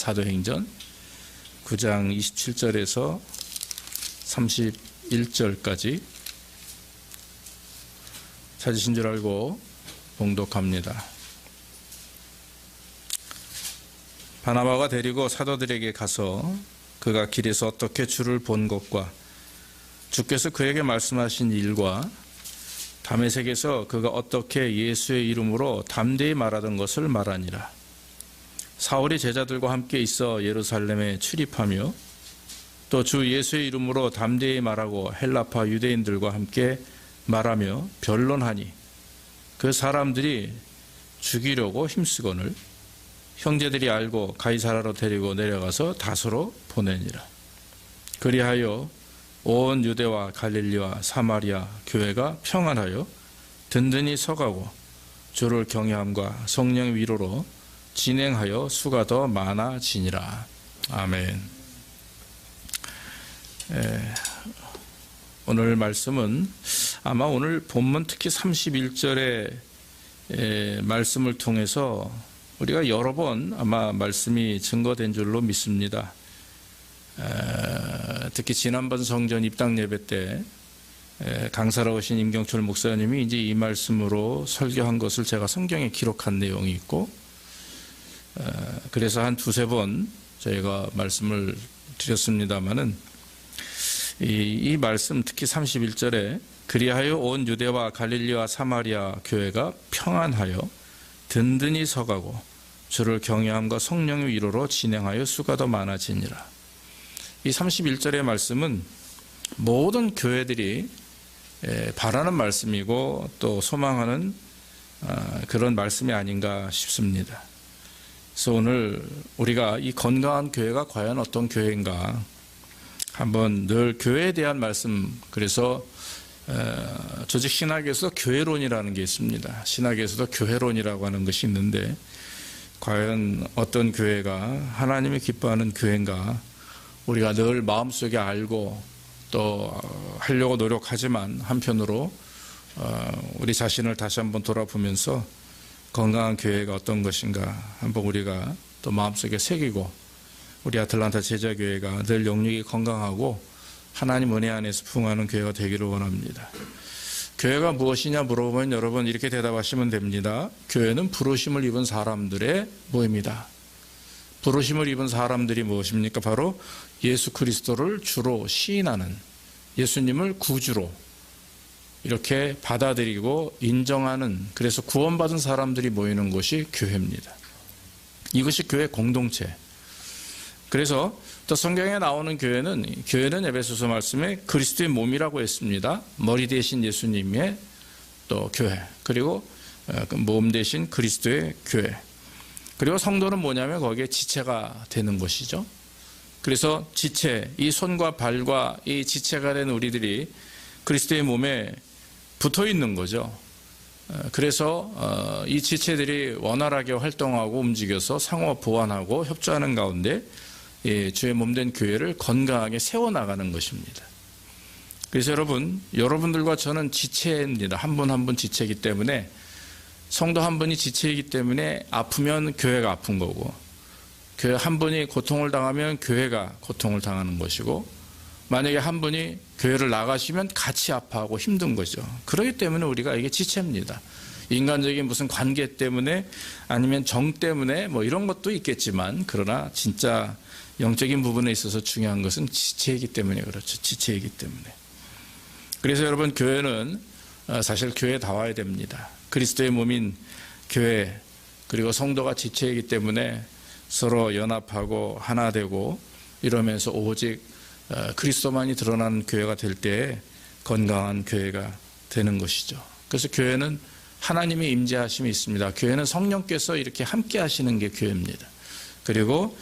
사도행전 9장 27절에서 31절까지 찾으신 줄 알고 봉독합니다. 바나바가 데리고 사도들에게 가서 그가 길에서 어떻게 주를 본 것과 주께서 그에게 말씀하신 일과 다메섹에서 그가 어떻게 예수의 이름으로 담대히 말하던 것을 말하니라. 사울이 제자들과 함께 있어 예루살렘에 출입하며 또 주 예수의 이름으로 담대히 말하고 헬라파 유대인들과 함께 말하며 변론하니 그 사람들이 죽이려고 힘쓰거늘 형제들이 알고 가이사라로 데리고 내려가서 다소로 보내니라. 그리하여 온 유대와 갈릴리와 사마리아 교회가 평안하여 든든히 서가고 주를 경외함과 성령 위로로 진행하여 수가 더 많아지니라. 아멘. 오늘 말씀은 아마 오늘 본문 특히 31절의 말씀을 통해서 우리가 여러 번 아마 말씀이 증거된 줄로 믿습니다. 특히 지난번 성전 입당 예배 때 강사로 오신 임경철 목사님이 이제 이 말씀으로 설교한 것을 제가 성경에 기록한 내용이 있고, 그래서 한 두세 번 저희가 말씀을 드렸습니다마는 이 말씀 특히 31절에 그리하여 온 유대와 갈릴리와 사마리아 교회가 평안하여 든든히 서가고 주를 경외함과 성령의 위로로 진행하여 수가 더 많아지니라. 이 31절의 말씀은 모든 교회들이 바라는 말씀이고 또 소망하는 그런 말씀이 아닌가 싶습니다. 그래서 오늘 우리가 이 건강한 교회가 과연 어떤 교회인가 한번 늘 교회에 대한 말씀, 그래서 조직 신학에서 교회론이라는 게 있습니다. 신학에서도 교회론이라고 하는 것이 있는데 과연 어떤 교회가 하나님이 기뻐하는 교회인가 우리가 늘 마음속에 알고 또 하려고 노력하지만 한편으로 우리 자신을 다시 한번 돌아보면서 건강한 교회가 어떤 것인가 한번 우리가 또 마음속에 새기고 우리 아틀란타 제자교회가 늘 영육이 건강하고 하나님 은혜 안에서 풍성하는 교회가 되기를 원합니다. 교회가 무엇이냐 물어보면 여러분 이렇게 대답하시면 됩니다. 교회는 부르심을 입은 사람들의 모임이다. 부르심을 입은 사람들이 무엇입니까? 바로 예수 그리스도를 주로 시인하는, 예수님을 구주로 이렇게 받아들이고 인정하는, 그래서 구원받은 사람들이 모이는 곳이 교회입니다. 이것이 교회 공동체. 그래서 또 성경에 나오는 교회는 에베소서 말씀에 그리스도의 몸이라고 했습니다. 머리 대신 예수님의 또 교회, 그리고 몸 대신 그리스도의 교회. 그리고 성도는 뭐냐면 거기에 지체가 되는 것이죠. 그래서 지체, 이 손과 발과 이 지체가 된 우리들이 그리스도의 몸에 붙어 있는 거죠. 그래서 이 지체들이 원활하게 활동하고 움직여서 상호 보완하고 협조하는 가운데 주의 몸된 교회를 건강하게 세워나가는 것입니다. 그래서 여러분들과 저는 지체입니다. 한 분 한 분 지체이기 때문에, 성도 한 분이 지체이기 때문에 아프면 교회가 아픈 거고, 교회 한 분이 고통을 당하면 교회가 고통을 당하는 것이고, 만약에 한 분이 교회를 나가시면 같이 아파하고 힘든 거죠. 그렇기 때문에 우리가 이게 지체입니다. 인간적인 무슨 관계 때문에 아니면 정 때문에 뭐 이런 것도 있겠지만, 그러나 진짜 영적인 부분에 있어서 중요한 것은 지체이기 때문에 그렇죠. 지체이기 때문에. 그래서 여러분, 교회는 사실 교회다워야 됩니다. 그리스도의 몸인 교회, 그리고 성도가 지체이기 때문에 서로 연합하고 하나 되고 이러면서 오직 그리스도만이 드러나는 교회가 될 때에 건강한 교회가 되는 것이죠. 그래서 교회는 하나님의 임재하심이 있습니다. 교회는 성령께서 이렇게 함께 하시는 게 교회입니다. 그리고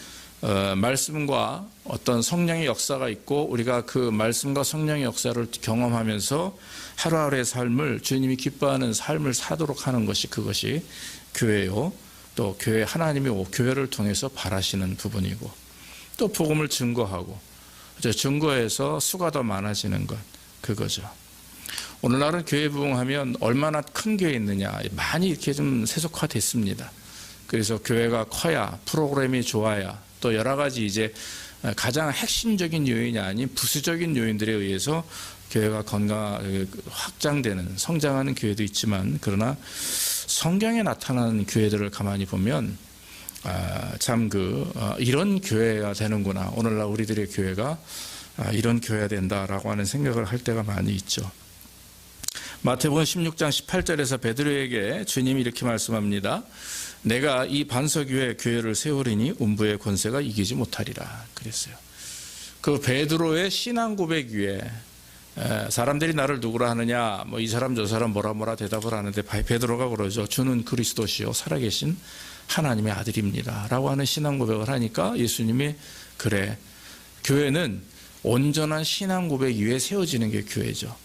말씀과 어떤 성령의 역사가 있고 우리가 그 말씀과 성령의 역사를 경험하면서 하루하루의 삶을 주님이 기뻐하는 삶을 사도록 하는 것이 그것이 교회요. 또 교회 하나님이 교회를 통해서 바라시는 부분이고 또 복음을 증거하고 증거해서 수가 더 많아지는 것 그거죠. 오늘날은 교회 부흥하면 얼마나 큰 교회 있느냐 많이 이렇게 좀 세속화됐습니다. 그래서 교회가 커야 프로그램이 좋아야 또 여러 가지 이제 가장 핵심적인 요인이 아닌 부수적인 요인들에 의해서 교회가 확장되는, 성장하는 교회도 있지만, 그러나 성경에 나타나는 교회들을 가만히 보면 참 이런 교회가 되는구나, 오늘날 우리들의 교회가 이런 교회가 된다라고 하는 생각을 할 때가 많이 있죠. 마태복음 16장 18절에서 베드로에게 주님이 이렇게 말씀합니다. 내가 이 반석 위에 교회를 세우리니 음부의 권세가 이기지 못하리라 그랬어요. 그 베드로의 신앙 고백 위에 사람들이 나를 누구라 하느냐, 뭐 이 사람 저 사람 뭐라 대답을 하는데 베드로가 그러죠. 주는 그리스도시요 살아계신 하나님의 아들입니다 라고 하는 신앙 고백을 하니까 예수님이 그래, 교회는 온전한 신앙 고백 위에 세워지는 게 교회죠.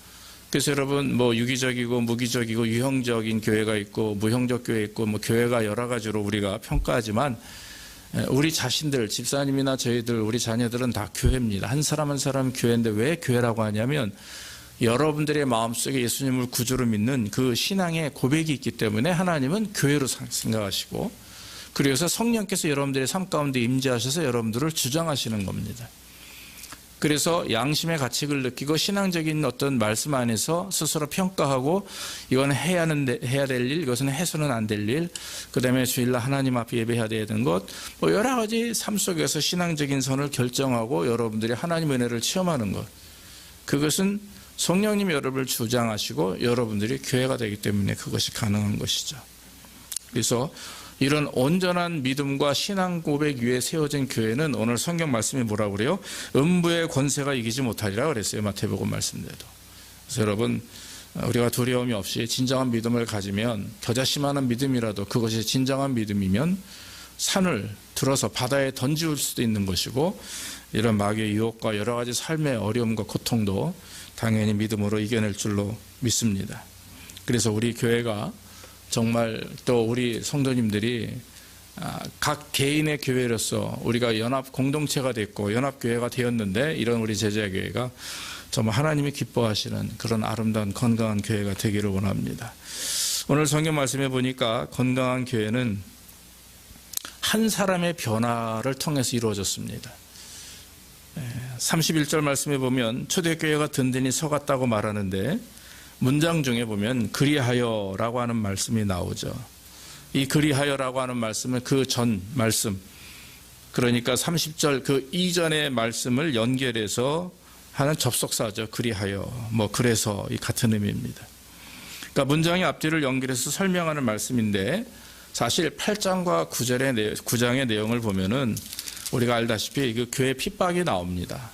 그래서 여러분, 뭐 유기적이고 무기적이고 유형적인 교회가 있고 무형적 교회 있고, 뭐 교회가 여러 가지로 우리가 평가하지만 우리 자신들, 집사님이나 저희들, 우리 자녀들은 다 교회입니다. 한 사람 한 사람 교회인데 왜 교회라고 하냐면 여러분들의 마음속에 예수님을 구주로 믿는 그 신앙의 고백이 있기 때문에 하나님은 교회로 생각하시고, 그래서 성령께서 여러분들의 삶 가운데 임재하셔서 여러분들을 주장하시는 겁니다. 그래서 양심의 가책을 느끼고 신앙적인 어떤 말씀 안에서 스스로 평가하고 이건 해야 될 일, 이것은 해서는 안 될 일, 그 다음에 주일날 하나님 앞에 예배해야 되는 것, 뭐 여러 가지 삶 속에서 신앙적인 선을 결정하고 여러분들이 하나님의 은혜를 체험하는 것, 그것은 성령님이 여러분을 주장하시고 여러분들이 교회가 되기 때문에 그것이 가능한 것이죠. 그래서 이런 온전한 믿음과 신앙 고백 위에 세워진 교회는 오늘 성경 말씀이 뭐라고 그래요? 음부의 권세가 이기지 못하리라 그랬어요. 마태복음 말씀대로. 그래서 여러분, 우리가 두려움이 없이 진정한 믿음을 가지면, 겨자씨만한 믿음이라도 그것이 진정한 믿음이면 산을 들어서 바다에 던지울 수도 있는 것이고, 이런 마귀의 유혹과 여러 가지 삶의 어려움과 고통도 당연히 믿음으로 이겨낼 줄로 믿습니다. 그래서 우리 교회가 정말, 또 우리 성도님들이 각 개인의 교회로서 우리가 연합 공동체가 됐고 연합교회가 되었는데, 이런 우리 제자교회가 정말 하나님이 기뻐하시는 그런 아름다운 건강한 교회가 되기를 원합니다. 오늘 성경 말씀해 보니까 건강한 교회는 한 사람의 변화를 통해서 이루어졌습니다. 31절 말씀해 보면 초대교회가 든든히 서갔다고 말하는데, 문장 중에 보면 그리하여라고 하는 말씀이 나오죠. 이 그리하여라고 하는 말씀은 그 전 말씀, 그러니까 30절 그 이전의 말씀을 연결해서 하는 접속사죠. 그리하여, 뭐 그래서, 이 같은 의미입니다. 그러니까 문장의 앞뒤를 연결해서 설명하는 말씀인데, 사실 8장과 9장의 내용을 보면은 우리가 알다시피 그 교회 핍박이 나옵니다.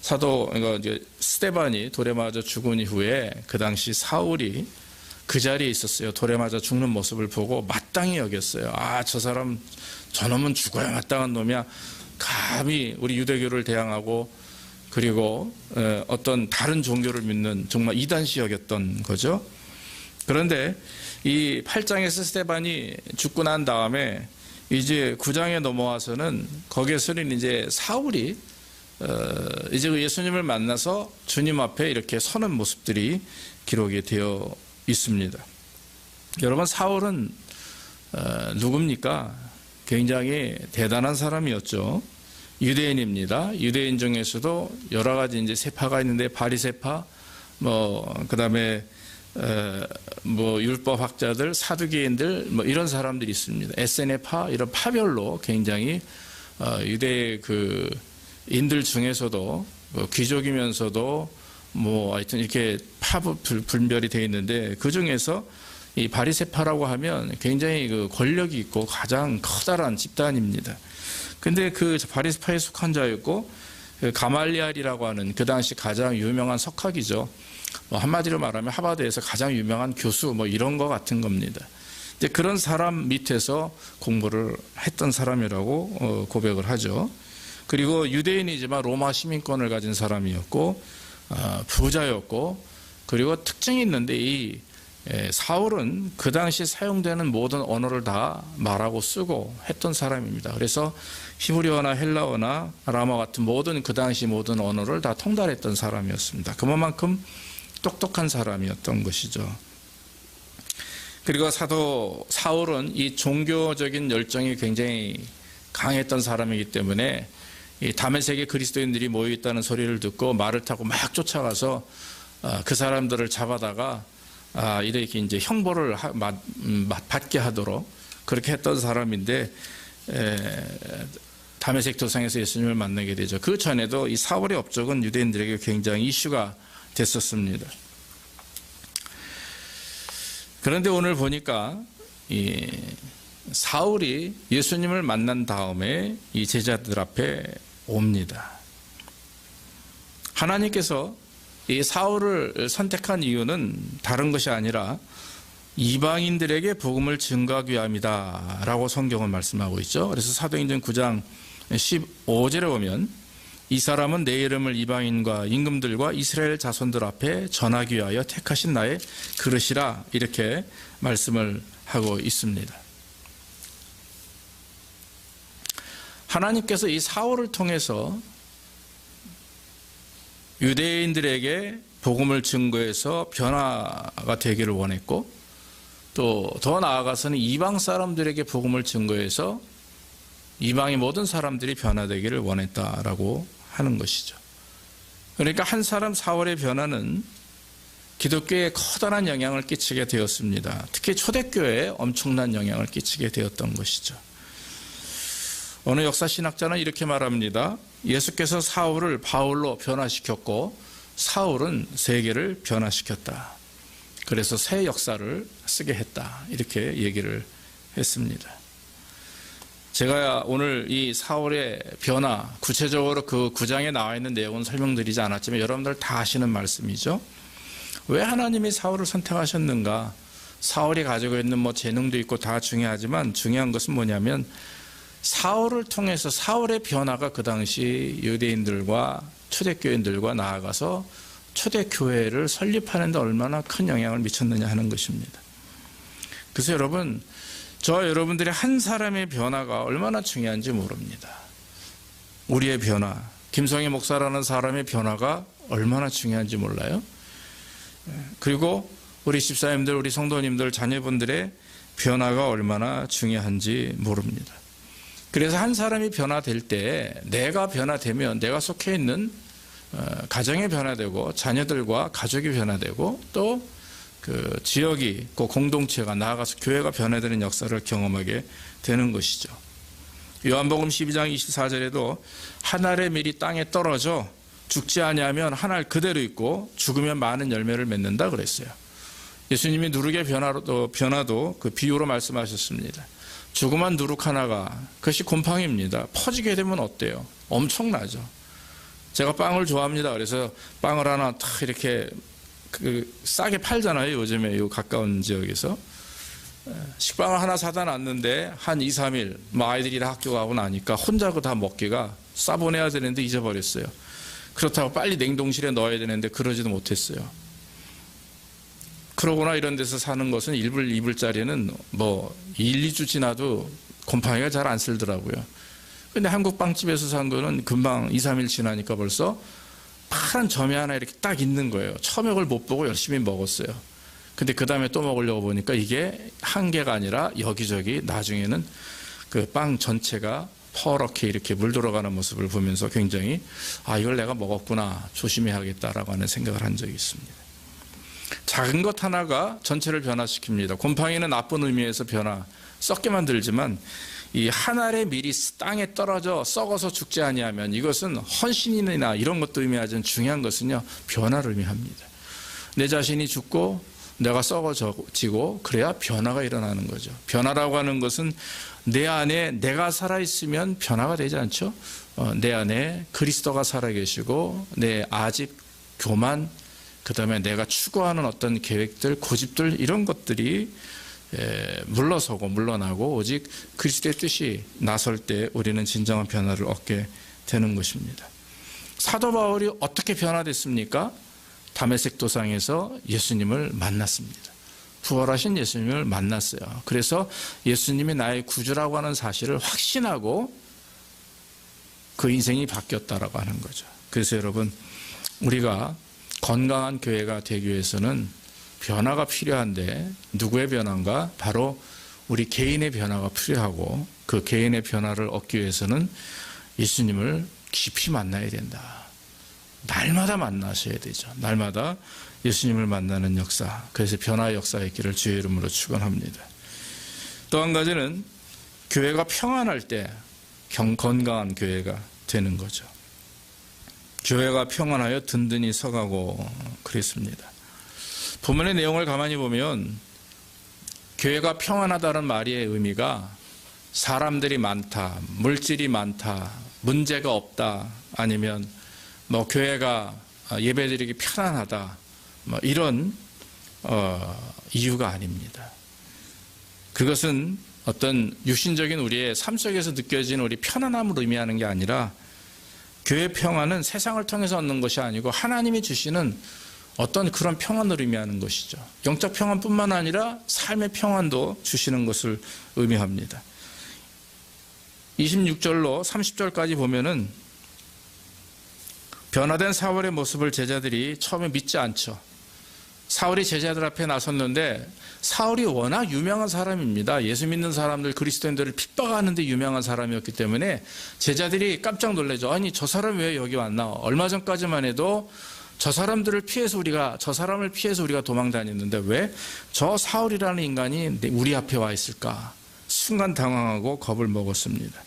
사도 이제 스데반이 돌에 맞아 죽은 이후에 그 당시 사울이 그 자리에 있었어요. 돌에 맞아 죽는 모습을 보고 마땅히 여겼어요. 저 사람, 저놈은 죽어야 마땅한 놈이야. 감히 우리 유대교를 대항하고, 그리고 어떤 다른 종교를 믿는 정말 이단시 여겼던 거죠. 그런데 이 8장에서 스데반이 죽고 난 다음에 이제 9장에 넘어와서는 거기에서는 이제 사울이 이제 예수님을 만나서 주님 앞에 이렇게 서는 모습들이 기록이 되어 있습니다. 여러분, 사울은 누굽니까? 굉장히 대단한 사람이었죠. 유대인입니다. 유대인 중에서도 여러 가지 이제 세파가 있는데, 바리세파, 그다음에 율법학자들, 사두개인들, 이런 사람들이 있습니다. 에세네파, 이런 파별로 굉장히 유대 인들 중에서도 귀족이면서도 하여튼 이렇게 분별이 되어 있는데, 그 중에서 이 바리새파라고 하면 굉장히 권력이 있고 가장 커다란 집단입니다. 근데 그 바리새파에 속한 자였고, 가말리알이라고 하는 그 당시 가장 유명한 석학이죠. 한마디로 말하면 하버드에서 가장 유명한 교수, 이런 거 같은 겁니다. 이제 그런 사람 밑에서 공부를 했던 사람이라고 고백을 하죠. 그리고 유대인이지만 로마 시민권을 가진 사람이었고, 부자였고, 그리고 특징이 있는데, 이 사울은 그 당시 사용되는 모든 언어를 다 말하고 쓰고 했던 사람입니다. 그래서 히브리어나 헬라어나 아람어 같은 모든 그 당시 모든 언어를 다 통달했던 사람이었습니다. 그만큼 똑똑한 사람이었던 것이죠. 그리고 사도 사울은 이 종교적인 열정이 굉장히 강했던 사람이기 때문에 이 다메섹에 그리스도인들이 모여 있다는 소리를 듣고 말을 타고 막 쫓아가서 그 사람들을 잡아다가 이렇게 이제 형벌을 받게 하도록 그렇게 했던 사람인데 다메섹 도상에서 예수님을 만나게 되죠. 그 전에도 이 사울의 업적은 유대인들에게 굉장히 이슈가 됐었습니다. 그런데 오늘 보니까 이 사울이 예수님을 만난 다음에 이 제자들 앞에 옵니다. 하나님께서 이 사울을 선택한 이유는 다른 것이 아니라 이방인들에게 복음을 증거하기 위함이다 라고 성경은 말씀하고 있죠. 그래서 사도행전 9장 15절에 보면 이 사람은 내 이름을 이방인과 임금들과 이스라엘 자손들 앞에 전하기 위하여 택하신 나의 그릇이라 이렇게 말씀을 하고 있습니다. 하나님께서 이 사울을 통해서 유대인들에게 복음을 증거해서 변화가 되기를 원했고 또 더 나아가서는 이방 사람들에게 복음을 증거해서 이방의 모든 사람들이 변화되기를 원했다라고 하는 것이죠. 그러니까 한 사람 사울의 변화는 기독교에 커다란 영향을 끼치게 되었습니다. 특히 초대교회에 엄청난 영향을 끼치게 되었던 것이죠. 어느 역사신학자는 이렇게 말합니다. 예수께서 사울을 바울로 변화시켰고 사울은 세계를 변화시켰다. 그래서 새 역사를 쓰게 했다. 이렇게 얘기를 했습니다. 제가 오늘 이 사울의 변화, 구체적으로 그 9장에 나와 있는 내용은 설명드리지 않았지만 여러분들 다 아시는 말씀이죠. 왜 하나님이 사울을 선택하셨는가? 사울이 가지고 있는 재능도 있고 다 중요하지만 중요한 것은 뭐냐면 사울을 통해서 사울의 변화가 그 당시 유대인들과 초대교인들과 나아가서 초대교회를 설립하는 데 얼마나 큰 영향을 미쳤느냐 하는 것입니다. 그래서 여러분, 저와 여러분들의 한 사람의 변화가 얼마나 중요한지 모릅니다. 우리의 변화, 김성희 목사라는 사람의 변화가 얼마나 중요한지 몰라요? 그리고 우리 집사님들, 우리 성도님들, 자녀분들의 변화가 얼마나 중요한지 모릅니다. 그래서 한 사람이 변화될 때 내가 변화되면 내가 속해 있는 가정이 변화되고 자녀들과 가족이 변화되고 또 그 지역이 그 공동체가 나아가서 교회가 변화되는 역사를 경험하게 되는 것이죠. 요한복음 12장 24절에도 한 알의 밀이 땅에 떨어져 죽지 아니하면 한 알 그대로 있고 죽으면 많은 열매를 맺는다 그랬어요. 예수님이 누룩의 변화도 그 비유로 말씀하셨습니다. 죽음한 누룩 하나가 그것이 곰팡이입니다. 퍼지게 되면 어때요? 엄청나죠. 제가 빵을 좋아합니다. 그래서 빵을 하나 탁 이렇게 싸게 팔잖아요. 요즘에 이 가까운 지역에서. 식빵을 하나 사다 놨는데 한 2, 3일 아이들이 다 학교 가고 나니까 혼자 다 먹기가 싸보내야 되는데 잊어버렸어요. 그렇다고 빨리 냉동실에 넣어야 되는데 그러지도 못했어요. 그러거나 이런 데서 사는 것은 1불, 2불짜리는 1, 2주 지나도 곰팡이가 잘 안 쓸더라고요. 근데 한국 빵집에서 산 거는 금방 2, 3일 지나니까 벌써 파란 점이 하나 이렇게 딱 있는 거예요. 처음에 그걸 못 보고 열심히 먹었어요. 근데 그 다음에 또 먹으려고 보니까 이게 한 개가 아니라 여기저기 나중에는 그 빵 전체가 퍼렇게 이렇게 물 들어가는 모습을 보면서 굉장히 이걸 내가 먹었구나, 조심해야겠다라고 하는 생각을 한 적이 있습니다. 작은 것 하나가 전체를 변화시킵니다. 곰팡이는 나쁜 의미에서 썩게 만들지만 이 한 알의 밀이 땅에 떨어져 썩어서 죽지 아니하면 이것은 헌신이나 이런 것도 의미하지만 중요한 것은요, 변화를 의미합니다. 내 자신이 죽고 내가 썩어지고 그래야 변화가 일어나는 거죠. 변화라고 하는 것은 내 안에 내가 살아있으면 변화가 되지 않죠. 내 안에 그리스도가 살아계시고 내 아집, 교만, 그 다음에 내가 추구하는 어떤 계획들, 고집들 이런 것들이 물러서고 물러나고 오직 그리스도의 뜻이 나설 때 우리는 진정한 변화를 얻게 되는 것입니다. 사도 바울이 어떻게 변화됐습니까? 다메섹 도상에서 예수님을 만났습니다. 부활하신 예수님을 만났어요. 그래서 예수님이 나의 구주라고 하는 사실을 확신하고 그 인생이 바뀌었다라고 하는 거죠. 그래서 여러분, 우리가 건강한 교회가 되기 위해서는 변화가 필요한데 누구의 변화인가? 바로 우리 개인의 변화가 필요하고 그 개인의 변화를 얻기 위해서는 예수님을 깊이 만나야 된다. 날마다 만나셔야 되죠. 날마다 예수님을 만나는 역사, 그래서 변화의 역사의 길을 주의 이름으로 축원합니다. 또 한 가지는 교회가 평안할 때 건강한 교회가 되는 거죠. 교회가 평안하여 든든히 서가고 그랬습니다. 본문의 내용을 가만히 보면 교회가 평안하다는 말의 의미가 사람들이 많다, 물질이 많다, 문제가 없다, 아니면 교회가 예배드리기 편안하다, 이런 이유가 아닙니다. 그것은 어떤 육신적인 우리의 삶 속에서 느껴지는 우리 편안함을 의미하는 게 아니라 교회 평안은 세상을 통해서 얻는 것이 아니고 하나님이 주시는 어떤 그런 평안을 의미하는 것이죠. 영적 평안뿐만 아니라 삶의 평안도 주시는 것을 의미합니다. 26절로 30절까지 보면은 변화된 사울의 모습을 제자들이 처음에 믿지 않죠. 사울이 제자들 앞에 나섰는데 사울이 워낙 유명한 사람입니다. 예수 믿는 사람들, 그리스도인들을 핍박하는데 유명한 사람이었기 때문에 제자들이 깜짝 놀라죠. 아니, 저 사람이 왜 여기 왔나? 얼마 전까지만 해도 저 사람을 피해서 우리가 도망 다녔는데 왜 저 사울이라는 인간이 우리 앞에 와 있을까? 순간 당황하고 겁을 먹었습니다.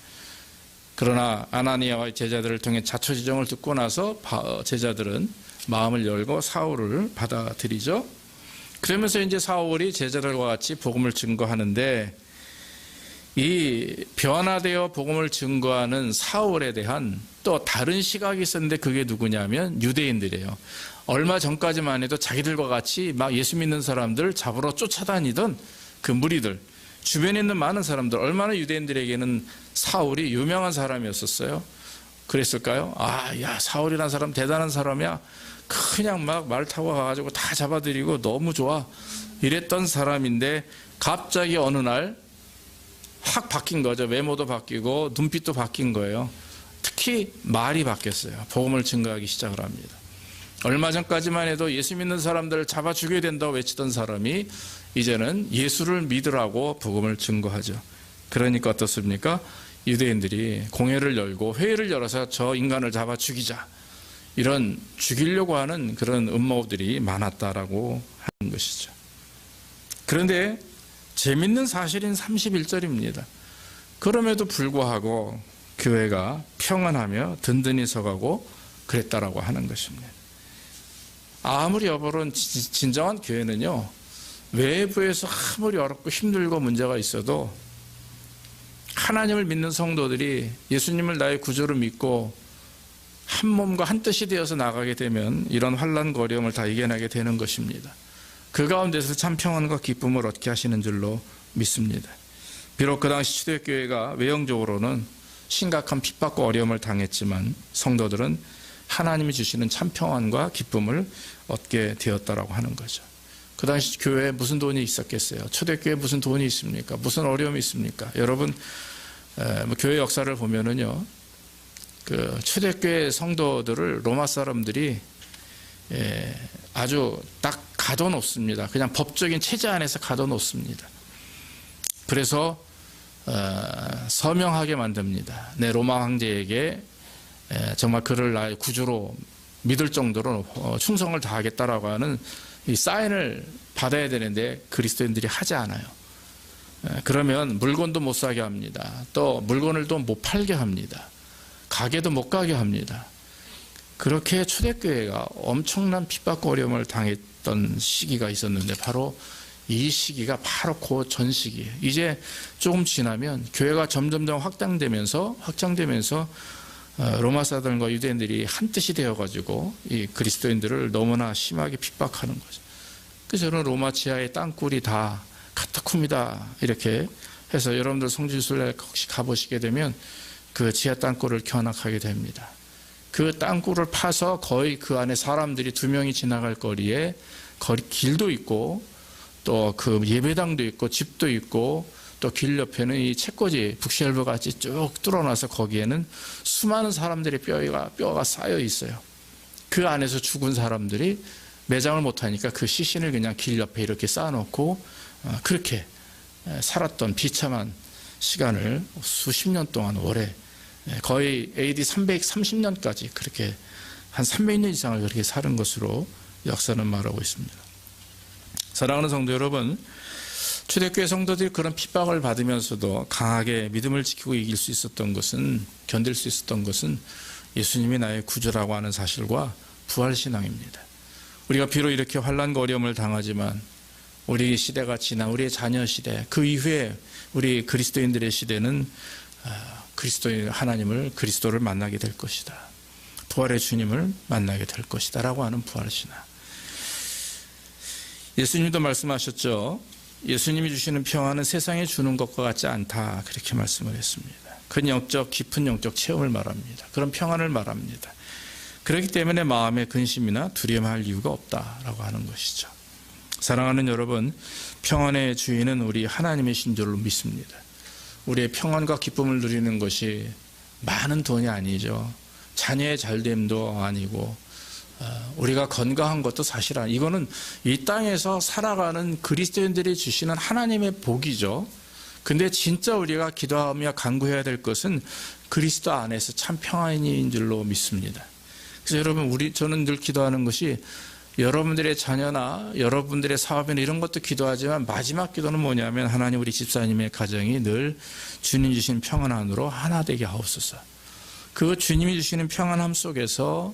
그러나 아나니아와 제자들을 통해 자초지종을 듣고 나서 제자들은 마음을 열고 사울을 받아들이죠. 그러면서 이제 사울이 제자들과 같이 복음을 증거하는데, 이 변화되어 복음을 증거하는 사울에 대한 또 다른 시각이 있었는데 그게 누구냐면 유대인들이에요. 얼마 전까지만 해도 자기들과 같이 막 예수 믿는 사람들 잡으러 쫓아다니던 그 무리들, 주변에 있는 많은 사람들, 얼마나 유대인들에게는 사울이 유명한 사람이었었어요. 그랬을까요? 야, 사울이라는 사람 대단한 사람이야. 그냥 막 말 타고 가가지고 다 잡아들이고 너무 좋아. 이랬던 사람인데 갑자기 어느 날 확 바뀐 거죠. 외모도 바뀌고 눈빛도 바뀐 거예요. 특히 말이 바뀌었어요. 복음을 증거하기 시작을 합니다. 얼마 전까지만 해도 예수 믿는 사람들을 잡아 죽여야 된다고 외치던 사람이 이제는 예수를 믿으라고 복음을 증거하죠. 그러니까 어떻습니까? 유대인들이 공회를 열고 회의를 열어서 저 인간을 잡아 죽이자, 이런 죽이려고 하는 그런 음모들이 많았다라고 하는 것이죠. 그런데 재밌는 사실인 31절입니다. 그럼에도 불구하고 교회가 평안하며 든든히 서가고 그랬다라고 하는 것입니다. 아무리 여러분 진정한 교회는요, 외부에서 아무리 어렵고 힘들고 문제가 있어도 하나님을 믿는 성도들이 예수님을 나의 구주로 믿고 한 몸과 한 뜻이 되어서 나가게 되면 이런 환난과 어려움을 다 이겨내게 되는 것입니다. 그 가운데서 참 평안과 기쁨을 얻게 하시는 줄로 믿습니다. 비록 그 당시 초대교회가 외형적으로는 심각한 핍박과 어려움을 당했지만 성도들은 하나님이 주시는 참 평안과 기쁨을 얻게 되었다라고 하는 거죠. 그 당시 교회에 무슨 돈이 있었겠어요? 초대교회에 무슨 돈이 있습니까? 무슨 어려움이 있습니까? 여러분, 교회 역사를 보면은요, 그 초대교회 성도들을 로마 사람들이 아주 딱 가둬놓습니다. 그냥 법적인 체제 안에서 가둬놓습니다. 그래서 서명하게 만듭니다. 내 로마 황제에게 정말 그를 나의 구주로 믿을 정도로 충성을 다하겠다라고 하는 이 사인을 받아야 되는데 그리스도인들이 하지 않아요. 그러면 물건도 못 사게 합니다. 또 물건을도 못 팔게 합니다. 가게도 못 가게 합니다. 그렇게 초대교회가 엄청난 핍박과 어려움을 당했던 시기가 있었는데 바로 이 시기가 바로 그 전 시기예요. 이제 조금 지나면 교회가 점점점 확장되면서 로마 사람들과 유대인들이 한 뜻이 되어가지고 이 그리스도인들을 너무나 심하게 핍박하는 거죠. 그래서 저는 로마 지하의 땅굴이 다 카타콤이다 이렇게 해서 여러분들 성지순례 혹시 가보시게 되면 그 지하 땅굴을 견학하게 됩니다. 그 땅굴을 파서 거의 그 안에 사람들이 2명이 지나갈 거리에 길도 있고 또 그 예배당도 있고 집도 있고 또 길 옆에는 이 채꽂이 북쉘브 같이 쭉 뚫어놔서 거기에는 수많은 사람들의 뼈가 쌓여 있어요. 그 안에서 죽은 사람들이 매장을 못하니까 그 시신을 그냥 길 옆에 이렇게 쌓아놓고 그렇게 살았던 비참한 시간을 수십 년 동안 오래, 거의 AD 330년까지 그렇게 한 300년 이상을 그렇게 사는 것으로 역사는 말하고 있습니다. 사랑하는 성도 여러분, 초대교회 성도들이 그런 핍박을 받으면서도 강하게 믿음을 지키고 이길 수 있었던 것은, 견딜 수 있었던 것은 예수님이 나의 구주라고 하는 사실과 부활신앙입니다. 우리가 비록 이렇게 환난과 어려움을 당하지만 우리 시대가 지나 우리의 자녀 시대, 그 이후에 우리 그리스도인들의 시대는 그리스도인 하나님을, 그리스도를 만나게 될 것이다. 부활의 주님을 만나게 될 것이다 라고 하는 부활신앙. 예수님도 말씀하셨죠. 예수님이 주시는 평안은 세상에 주는 것과 같지 않다, 그렇게 말씀을 했습니다. 큰 영적, 깊은 영적 체험을 말합니다. 그런 평안을 말합니다. 그렇기 때문에 마음에 근심이나 두려움할 이유가 없다라고 하는 것이죠. 사랑하는 여러분, 평안의 주인은 우리 하나님이신 줄로 믿습니다. 우리의 평안과 기쁨을 누리는 것이 많은 돈이 아니죠. 자녀의 잘됨도 아니고, 우리가 건강한 것도 사실 아니고, 이거는 이 땅에서 살아가는 그리스도인들이 주시는 하나님의 복이죠. 근데 진짜 우리가 기도하며 간구해야 될 것은 그리스도 안에서 참 평안인 줄로 믿습니다. 그래서 여러분, 저는 늘 기도하는 것이, 여러분들의 자녀나 여러분들의 사업이나 이런 것도 기도하지만 마지막 기도는 뭐냐면, 하나님 우리 집사님의 가정이 늘 주님 주신 평안 안으로 하나 되게 하옵소서. 그 주님이 주시는 평안함 속에서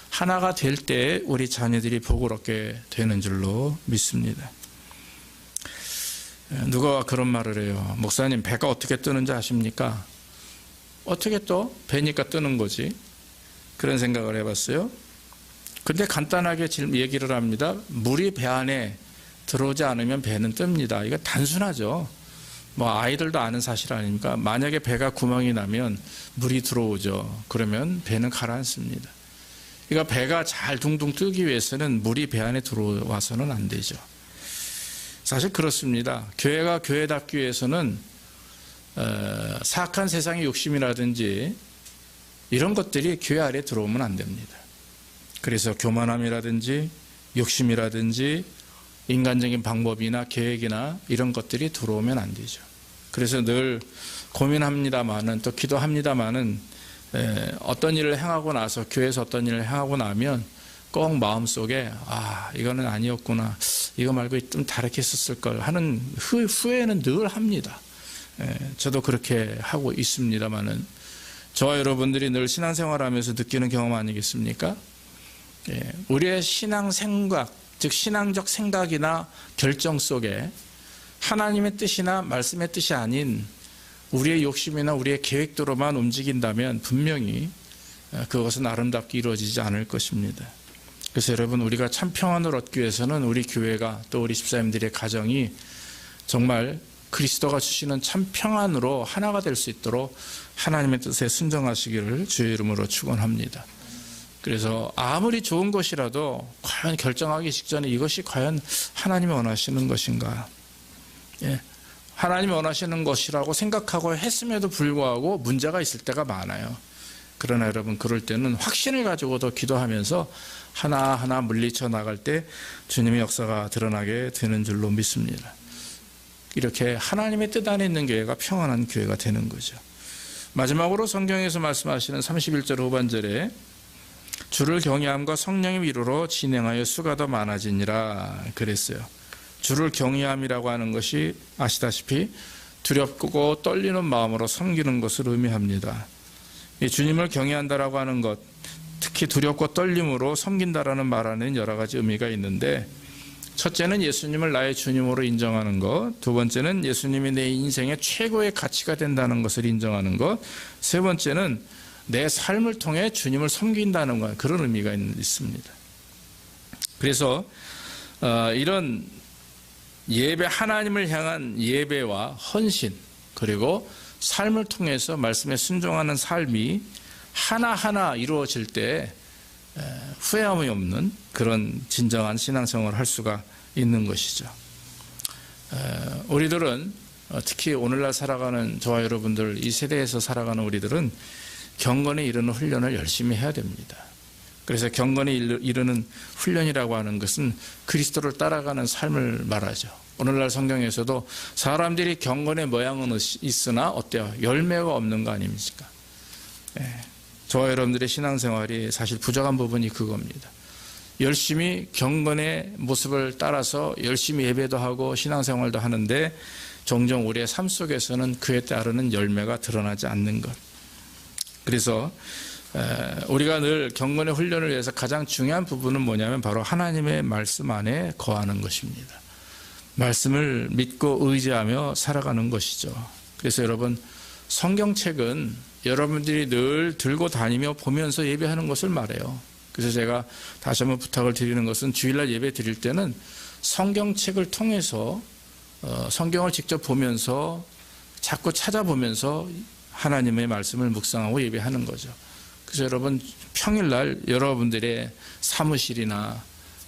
하나가 될 때 우리 자녀들이 복을 얻게 되는 줄로 믿습니다. 누가 그런 말을 해요. 목사님, 배가 어떻게 뜨는지 아십니까? 어떻게 또? 배니까 뜨는 거지. 그런 생각을 해봤어요. 근데 간단하게 얘기를 합니다. 물이 배 안에 들어오지 않으면 배는 뜹니다. 이거 단순하죠. 아이들도 아는 사실 아닙니까? 만약에 배가 구멍이 나면 물이 들어오죠. 그러면 배는 가라앉습니다. 그러니까 배가 잘 둥둥 뜨기 위해서는 물이 배 안에 들어와서는 안 되죠. 사실 그렇습니다. 교회가 교회답기 위해서는 사악한 세상의 욕심이라든지 이런 것들이 교회 안에 들어오면 안 됩니다. 그래서 교만함이라든지 욕심이라든지 인간적인 방법이나 계획이나 이런 것들이 들어오면 안 되죠. 그래서 늘 고민합니다마는, 또 기도합니다마는, 어떤 일을 행하고 나서, 교회에서 어떤 일을 행하고 나면 꼭 마음속에 이거는 아니었구나, 이거 말고 좀 다르게 했었을 걸 하는 후회는 늘 합니다. 저도 그렇게 하고 있습니다마는, 저와 여러분들이 늘 신앙생활하면서 느끼는 경험 아니겠습니까? 우리의 신앙 생각, 즉 신앙적 생각이나 결정 속에 하나님의 뜻이나 말씀의 뜻이 아닌 우리의 욕심이나 우리의 계획대로만 움직인다면 분명히 그것은 아름답게 이루어지지 않을 것입니다. 그래서 여러분, 우리가 참 평안을 얻기 위해서는 우리 교회가, 또 우리 집사님들의 가정이 정말 그리스도가 주시는 참 평안으로 하나가 될 수 있도록 하나님의 뜻에 순종하시기를 주의 이름으로 축원합니다. 그래서 아무리 좋은 것이라도 과연 결정하기 직전에 이것이 과연 하나님이 원하시는 것인가, 하나님이 원하시는 것이라고 생각하고 했음에도 불구하고 문제가 있을 때가 많아요. 그러나 여러분, 그럴 때는 확신을 가지고도 기도하면서 하나하나 물리쳐 나갈 때 주님의 역사가 드러나게 되는 줄로 믿습니다. 이렇게 하나님의 뜻 안에 있는 교회가 평안한 교회가 되는 거죠. 마지막으로 성경에서 말씀하시는 31절 후반절에 주를 경외함과 성령의 위로로 진행하여 수가 더 많아지니라 그랬어요. 주를 경외함이라고 하는 것이 아시다시피 두렵고 떨리는 마음으로 섬기는 것을 의미합니다. 이 주님을 경외한다라고 하는 것, 특히 두렵고 떨림으로 섬긴다라는 말 안에는 여러 가지 의미가 있는데, 첫째는 예수님을 나의 주님으로 인정하는 것, 두 번째는 예수님이 내 인생의 최고의 가치가 된다는 것을 인정하는 것, 세 번째는 내 삶을 통해 주님을 섬긴다는 것, 그런 의미가 있습니다. 그래서 이런 예배, 하나님을 향한 예배와 헌신, 그리고 삶을 통해서 말씀에 순종하는 삶이 하나하나 이루어질 때 후회함이 없는 그런 진정한 신앙생활을 할 수가 있는 것이죠. 우리들은 특히 오늘날 살아가는 저와 여러분들, 이 세대에서 살아가는 우리들은 경건에 이르는 훈련을 열심히 해야 됩니다. 그래서 경건에 이르는 훈련이라고 하는 것은 그리스도를 따라가는 삶을 말하죠. 오늘날 성경에서도 사람들이 경건의 모양은 있으나 어때요? 열매가 없는 거 아닙니까? 저와 여러분들의 신앙생활이 사실 부족한 부분이 그겁니다. 열심히 경건의 모습을 따라서 열심히 예배도 하고 신앙생활도 하는데 종종 우리의 삶 속에서는 그에 따르는 열매가 드러나지 않는 것. 그래서 우리가 늘 경건의 훈련을 위해서 가장 중요한 부분은 뭐냐면 바로 하나님의 말씀 안에 거하는 것입니다. 말씀을 믿고 의지하며 살아가는 것이죠. 그래서 여러분, 성경책은 여러분들이 늘 들고 다니며 보면서 예배하는 것을 말해요. 그래서 제가 다시 한번 부탁을 드리는 것은 주일날 예배 드릴 때는 성경책을 통해서 성경을 직접 보면서 자꾸 찾아보면서 하나님의 말씀을 묵상하고 예배하는 거죠. 그래서 여러분, 평일날 여러분들의 사무실이나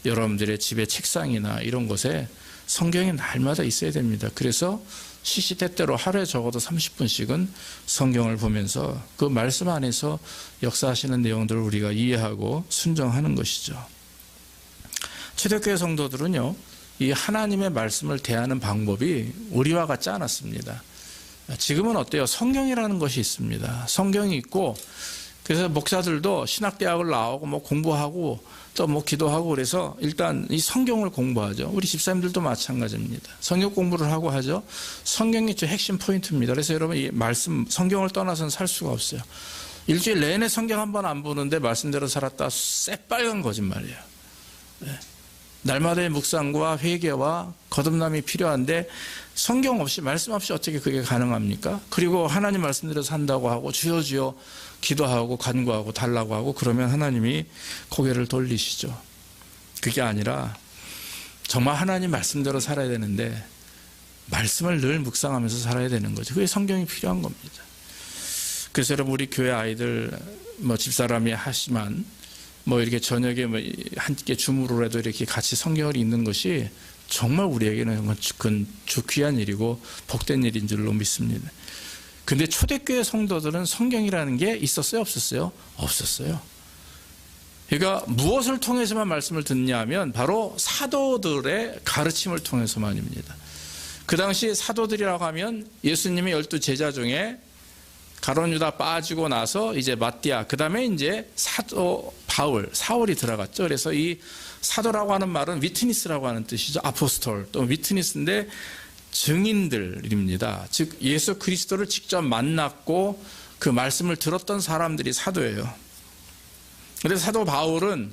여러분들의 집의 책상이나 이런 곳에 성경이 날마다 있어야 됩니다. 그래서 시시때때로 하루에 적어도 30분씩은 성경을 보면서 그 말씀 안에서 역사하시는 내용들을 우리가 이해하고 순종하는 것이죠. 초대교회 성도들은요, 이 하나님의 말씀을 대하는 방법이 우리와 같지 않았습니다. 지금은 어때요? 성경이라는 것이 있습니다. 성경이 있고, 그래서 목사들도 신학대학을 나오고 뭐 공부하고 또 뭐 기도하고 그래서 일단 이 성경을 공부하죠. 우리 집사님들도 마찬가지입니다. 성경 공부를 하고 하죠. 성경이 제 핵심 포인트입니다. 그래서 여러분, 이 말씀, 성경을 떠나서는 살 수가 없어요. 일주일 내내 성경 한 번 안 보는데 말씀대로 살았다, 새빨간 거짓말이에요. 날마다의 묵상과 회개와 거듭남이 필요한데 성경 없이, 말씀 없이 어떻게 그게 가능합니까? 그리고 하나님 말씀대로 산다고 하고 주여 주여 기도하고 간구하고 달라고 하고 그러면 하나님이 고개를 돌리시죠. 그게 아니라 정말 하나님 말씀대로 살아야 되는데 말씀을 늘 묵상하면서 살아야 되는 거죠. 그게 성경이 필요한 겁니다. 그래서 여러분, 우리 교회 아이들 뭐 집사람이 하지만 뭐 이렇게 저녁에 뭐 함께 줌으로라도 이렇게 같이 성경을 읽는 것이 정말 우리에게는 그건 귀한 일이고 복된 일인 줄로 믿습니다. 근데 초대교회 성도들은 성경이라는 게 있었어요, 없었어요? 없었어요. 그러니까 무엇을 통해서만 말씀을 듣냐 하면 바로 사도들의 가르침을 통해서만입니다. 그 당시 사도들이라고 하면 예수님의 12 제자 중에 가룟 유다 빠지고 나서 이제 마띠아, 그 다음에 이제 사도 바울, 사울이 들어갔죠. 그래서 이 사도라고 하는 말은 위트니스라고 하는 뜻이죠. 아포스톨, 또 위트니스인데 증인들입니다. 즉 예수 그리스도를 직접 만났고 그 말씀을 들었던 사람들이 사도예요. 그래서 사도 바울은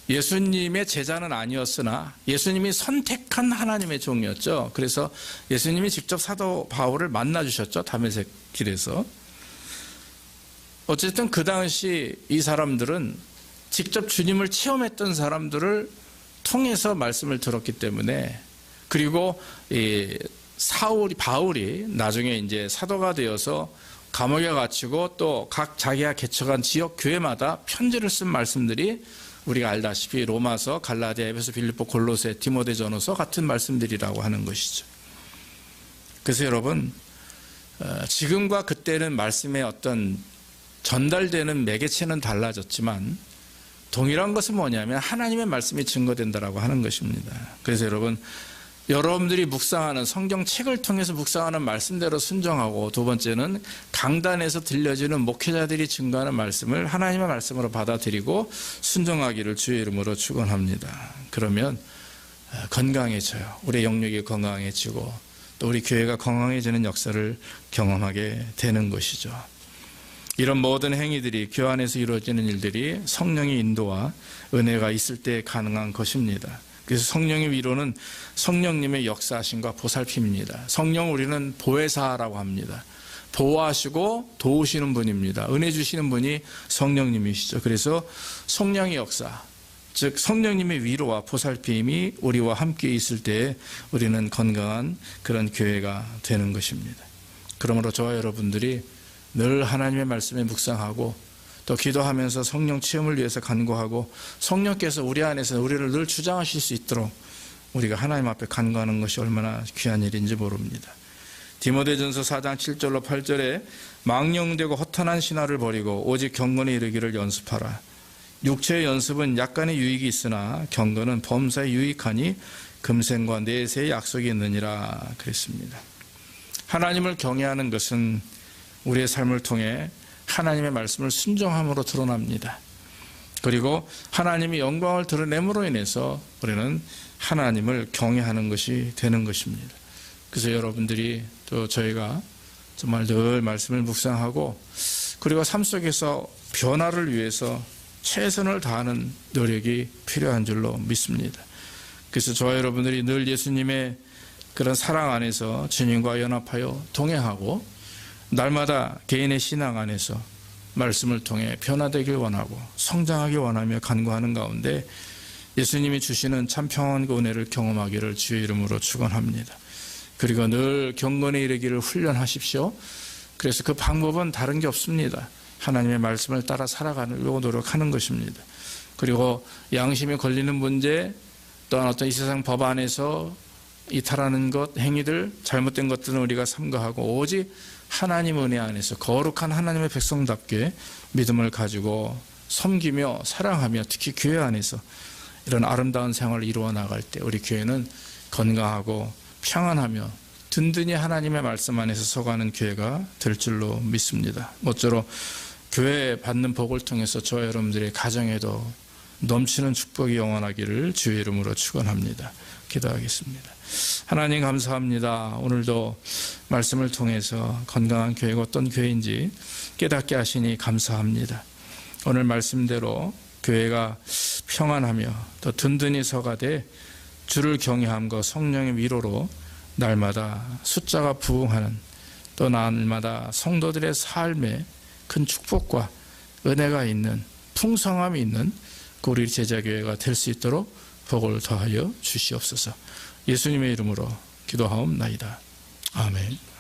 예수님의 제자는 아니었으나 예수님이 선택한 하나님의 종이었죠. 그래서 예수님이 직접 사도 바울을 만나주셨죠. 다메섹 길에서. 어쨌든 그 당시 이 사람들은 직접 주님을 체험했던 사람들을 통해서 말씀을 들었기 때문에, 그리고 이 바울이 나중에 이제 사도가 되어서 감옥에 갇히고 또 각 자기가 개척한 지역 교회마다 편지를 쓴 말씀들이 우리가 알다시피 로마서, 갈라디아, 에베소, 빌립보, 골로새, 디모데전후서 같은 말씀들이라고 하는 것이죠. 그래서 여러분, 지금과 그때는 말씀의 어떤 전달되는 매개체는 달라졌지만 동일한 것은 뭐냐면 하나님의 말씀이 증거된다라고 하는 것입니다. 그래서 여러분들이 묵상하는 성경책을 통해서 묵상하는 말씀대로 순종하고, 두 번째는 강단에서 들려지는 목회자들이 증거하는 말씀을 하나님의 말씀으로 받아들이고 순종하기를 주의 이름으로 축원합니다. 그러면 건강해져요. 우리의 영역이 건강해지고 또 우리 교회가 건강해지는 역사를 경험하게 되는 것이죠. 이런 모든 행위들이, 교회 안에서 이루어지는 일들이 성령의 인도와 은혜가 있을 때 가능한 것입니다. 그래서 성령의 위로는 성령님의 역사하심과 보살핌입니다. 성령 우리는 보혜사라고 합니다. 보호하시고 도우시는 분입니다. 은혜 주시는 분이 성령님이시죠. 그래서 성령의 역사, 즉 성령님의 위로와 보살핌이 우리와 함께 있을 때 우리는 건강한 그런 교회가 되는 것입니다. 그러므로 저와 여러분들이 늘 하나님의 말씀에 묵상하고 또 기도하면서 성령 체험을 위해서 간구하고 성령께서 우리 안에서 우리를 늘 주장하실 수 있도록 우리가 하나님 앞에 간구하는 것이 얼마나 귀한 일인지 모릅니다. 디모데전서 4장 7절로 8절에 망령되고 허탄한 신화를 버리고 오직 경건에 이르기를 연습하라. 육체의 연습은 약간의 유익이 있으나 경건은 범사에 유익하니 금생과 내세의 약속이 있느니라 그랬습니다. 하나님을 경외하는 것은 우리의 삶을 통해 하나님의 말씀을 순종함으로 드러납니다. 그리고 하나님이 영광을 드러냄으로 인해서 우리는 하나님을 경외하는 것이 되는 것입니다. 그래서 여러분들이 또 저희가 정말 늘 말씀을 묵상하고 그리고 삶 속에서 변화를 위해서 최선을 다하는 노력이 필요한 줄로 믿습니다. 그래서 저와 여러분들이 늘 예수님의 그런 사랑 안에서 주님과 연합하여 동행하고 날마다 개인의 신앙 안에서 말씀을 통해 변화되길 원하고 성장하길 원하며 간구하는 가운데 예수님이 주시는 참 평안과 은혜를 경험하기를 주의 이름으로 축원합니다. 그리고 늘 경건에 이르기를 훈련하십시오. 그래서 그 방법은 다른 게 없습니다. 하나님의 말씀을 따라 살아가려고 노력하는 것입니다. 그리고 양심에 걸리는 문제, 또한 어떤 이 세상 법 안에서 이탈하는 것, 행위들, 잘못된 것들은 우리가 삼가하고 오직 하나님 은혜 안에서 거룩한 하나님의 백성답게 믿음을 가지고 섬기며 사랑하며 특히 교회 안에서 이런 아름다운 생활을 이루어 나갈 때 우리 교회는 건강하고 평안하며 든든히 하나님의 말씀 안에서 서가는 교회가 될 줄로 믿습니다. 모쪼록 교회 받는 복을 통해서 저와 여러분들의 가정에도 넘치는 축복이 영원하기를 주의 이름으로 축원합니다. 기도하겠습니다. 하나님 감사합니다. 오늘도 말씀을 통해서 건강한 교회가 어떤 교회인지 깨닫게 하시니 감사합니다. 오늘 말씀대로 교회가 평안하며 더 든든히 서가되 주를 경외함과 성령의 위로로 날마다 숫자가 부흥하는 또 날마다 성도들의 삶에 큰 축복과 은혜가 있는 풍성함이 있는 그 우리 제자교회가 될 수 있도록 복을 더하여 주시옵소서. 예수님의 이름으로 기도하옵나이다. 아멘.